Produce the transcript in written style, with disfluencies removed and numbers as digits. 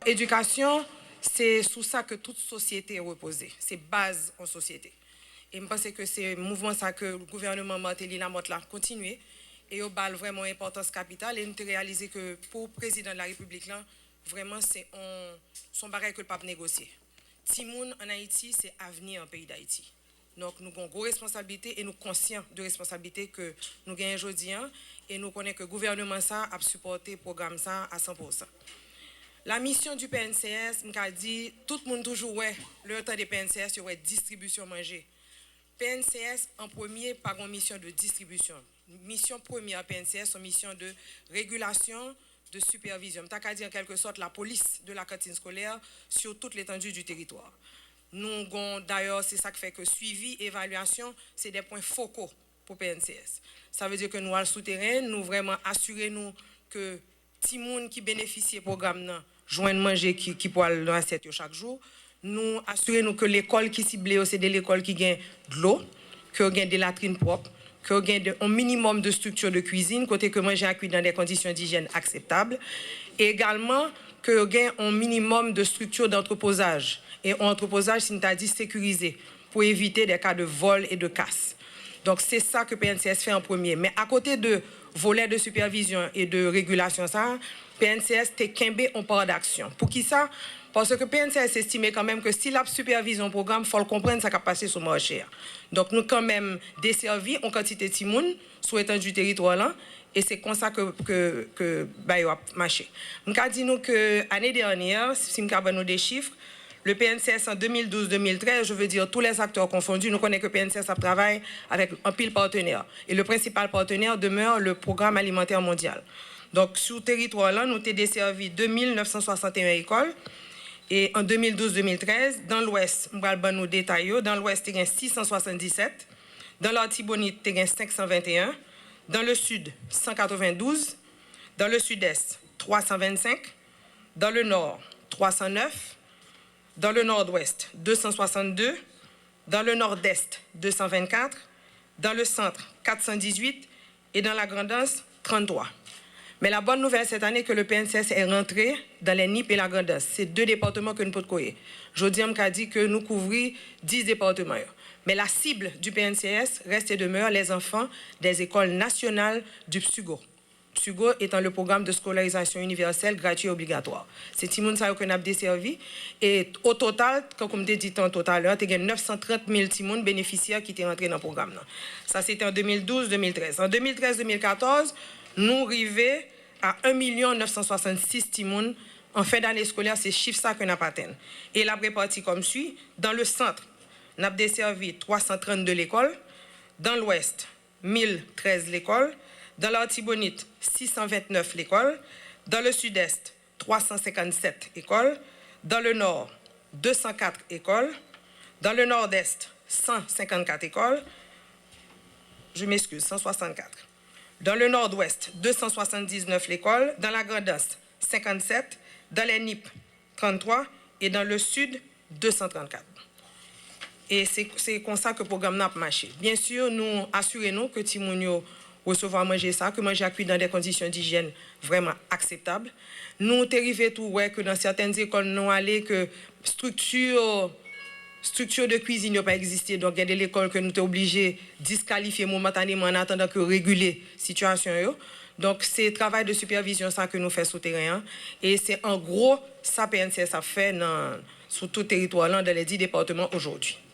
Éducation, c'est sous ça que toute société est reposée. C'est base en société. Et je pense que c'est un mouvement ça que le gouvernement Martelly Lamotte l'a continué. Et il a vraiment importance capitale. Et nous avons réalisé que pour le président de la République, là, vraiment, c'est son bagage que le pape négocier. Timoun en Haïti, c'est avenir en pays d'Haïti. Donc, nous avons une grosse responsabilité et nous sommes conscients de la responsabilité que nous gagnons aujourd'hui. Et nous connaissons que le gouvernement ça a supporté le programme ça à 100%. La mission du PNCS, m'a dit, tout le monde toujours, ouais, le temps des PNCS, il y aurait distribution manger. PNCS, en premier, par une mission de distribution. Mission première PNCS, une mission de régulation, de supervision. T'as qu'à dire en quelque sorte la police de la cantine scolaire sur toute l'étendue du territoire. Nous, d'ailleurs, c'est ça qui fait que suivi, évaluation, c'est des points focaux pour PNCS. Ça veut dire que nous, à le souterrain, nous vraiment assurer nous que tout le monde qui bénéficie du programme, joigne manger qui pour aller dans l'assiette chaque jour. Nous assurer nous que l'école qui ciblée, c'est de l'école qui gagne de l'eau, qui gagne des latrines propres, qui gagne un minimum de structure de cuisine, côté que manger à cuire dans des conditions d'hygiène acceptables, et également que gagne un minimum de structure d'entreposage. Et entreposage, c'est dit sécurisé, pour éviter des cas de vol et de casse. Donc c'est ça que PNCS fait en premier. Mais à côté de volet de supervision et de régulation, ça, PNCS t'est qu'embé en part d'action. Pour qui ça? Parce que PNCS estimait quand même que si la supervision programme, il faut le comprendre, ça va passer sur le marché. Donc nous quand même desservi en quantité de timoun sur l'étendue du territoire là. Et c'est comme ça que bah, il a marché. Je dis nous que l'année dernière, si je donne des chiffres, le PNCS en 2012-2013, je veux dire tous les acteurs confondus, nous connaissons que PNCS a travaillé avec un pile partenaire. Et le principal partenaire demeure le Programme alimentaire mondial. Donc sur le territoire là, nous avons desservi 2961 écoles. Et en 2012-2013, dans l'Ouest, nous allons nous détailler, dans l'Ouest, il y a 677, dans l'Artibonite, il y a 521, dans le Sud, 192, dans le Sud-Est, 325, dans le Nord, 309, dans le Nord-Ouest, 262, dans le Nord-Est, 224, dans le Centre, 418 et dans la Grand'Anse, 33. Mais la bonne nouvelle cette année, que le PNCS est rentré dans les NIP et la Grand'Anse. C'est deux départements que nous pouvons courir. Jodi a dit que nous couvrons 10 départements. Mais la cible du PNCS reste et demeure les enfants des écoles nationales du PSUGO. PSUGO étant le programme de scolarisation universelle gratuit et obligatoire. C'est Timoun ça que nous avons desservi. Et au total, comme je dit tout à l'heure, il y a 930 000 Timoun bénéficiaires qui étaient rentrés dans le programme. Ça, c'était en 2012-2013. En 2013-2014, nous arrivons à 1 966 Timoun. En fin d'année scolaire, c'est chiffre ça que nous avons atteint. Et la répartie comme suit. Dans le centre, nous avons desservi 332 l'école. Dans l'ouest, 1013 l'école. Dans l'Artibonite, 629 l'école. Dans le sud-est, 357 écoles. Dans le nord, 204 écoles. Dans le nord-est, 154 écoles. Je m'excuse, 164. Dans le nord-ouest, 279 l'école. Dans la Grand'Anse, 57. Dans les NIP, 33. Et dans le sud, 234. Et c'est comme ça que le programme n'a pas marché. Bien sûr, nous assurons que Timounio recevoir manger ça, que manger à cuire dans des conditions d'hygiène vraiment acceptables. Nous arrivons tout ouais, que dans certaines écoles, nous allons que structure de cuisine n'a pas existé. Donc, il y a des écoles que nous sommes obligés de disqualifier momentanément en attendant que réguler la situation. Donc, c'est le travail de supervision ça que nous faisons sur le terrain. Et c'est en gros ça PNCS a fait sur tout le territoire dans les 10 départements aujourd'hui.